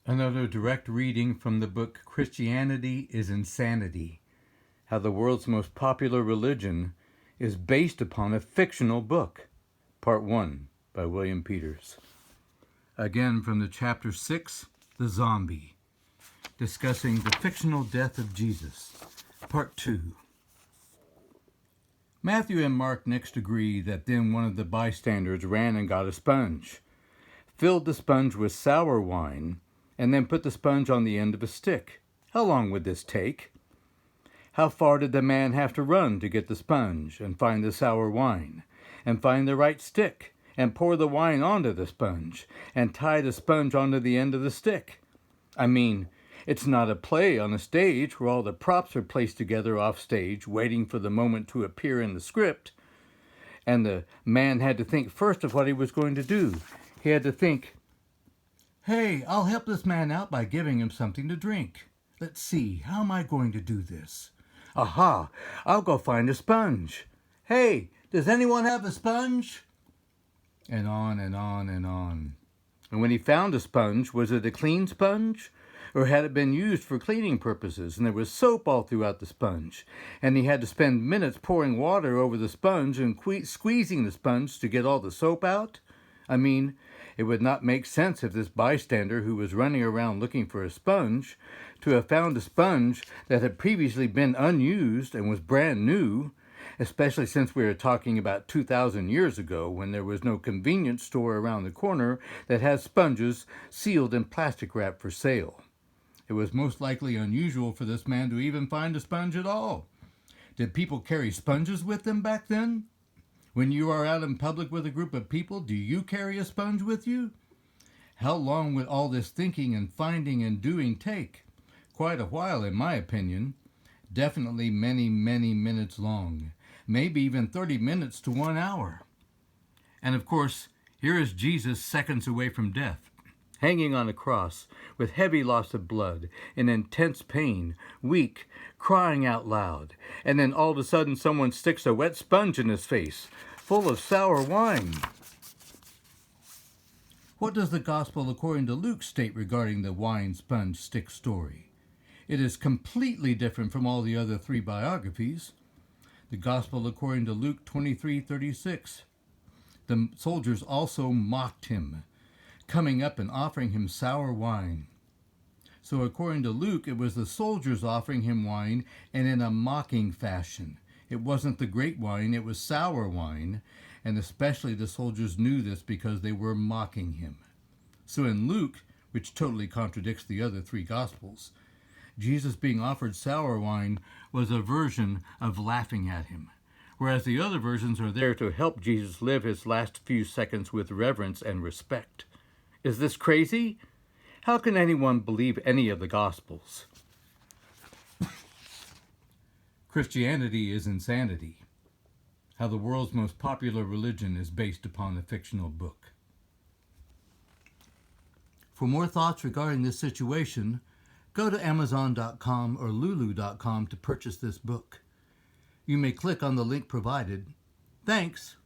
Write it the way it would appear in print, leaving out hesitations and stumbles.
Another direct reading from the book Christianity is Insanity: How the World's Most Popular Religion is Based Upon a Fictional Book. Part 1 by William Peters. Again from the chapter 6, The Zombie, discussing the fictional death of Jesus. Part 2. Matthew and Mark next agree that then one of the bystanders ran and got a sponge, filled the sponge with sour wine, and then put the sponge on the end of a stick. How long would this take? How far did the man have to run to get the sponge and find the sour wine, and find the right stick, and pour the wine onto the sponge, and tie the sponge onto the end of the stick? I mean, it's not a play on a stage where all the props are placed together off stage, waiting for the moment to appear in the script. And the man had to think first of what he was going to do. He had to think, "Hey, I'll help this man out by giving him something to drink. Let's see, how am I going to do this? Aha, I'll go find a sponge. Hey, does anyone have a sponge?" And on and on and on. And when he found a sponge, was it a clean sponge? Or had it been used for cleaning purposes, and there was soap all throughout the sponge, and he had to spend minutes pouring water over the sponge and squeezing the sponge to get all the soap out? I mean, it would not make sense if this bystander who was running around looking for a sponge to have found a sponge that had previously been unused and was brand new, especially since we are talking about 2,000 years ago when there was no convenience store around the corner that had sponges sealed in plastic wrap for sale. It was most likely unusual for this man to even find a sponge at all. Did people carry sponges with them back then? When you are out in public with a group of people, do you carry a sponge with you? How long would all this thinking and finding and doing take? Quite a while, in my opinion. Definitely many, many minutes long. Maybe even 30 minutes to 1 hour. And of course, here is Jesus seconds away from death, hanging on a cross, with heavy loss of blood, in intense pain, weak, crying out loud, and then all of a sudden someone sticks a wet sponge in his face, full of sour wine. What does the Gospel according to Luke state regarding the wine sponge stick story? It is completely different from all the other three biographies. The Gospel according to Luke 23:36. The soldiers also mocked him, coming up and offering him sour wine. So according to Luke, it was the soldiers offering him wine, and in a mocking fashion. It wasn't the great wine, it was sour wine, and especially the soldiers knew this because they were mocking him. So in Luke, which totally contradicts the other three Gospels, Jesus being offered sour wine was a version of laughing at him, whereas the other versions are there to help Jesus live his last few seconds with reverence and respect. Is this crazy? How can anyone believe any of the Gospels? Christianity is Insanity: How the World's Most Popular Religion is Based Upon a Fictional Book. For more thoughts regarding this situation, go to Amazon.com or Lulu.com to purchase this book. You may click on the link provided. Thanks.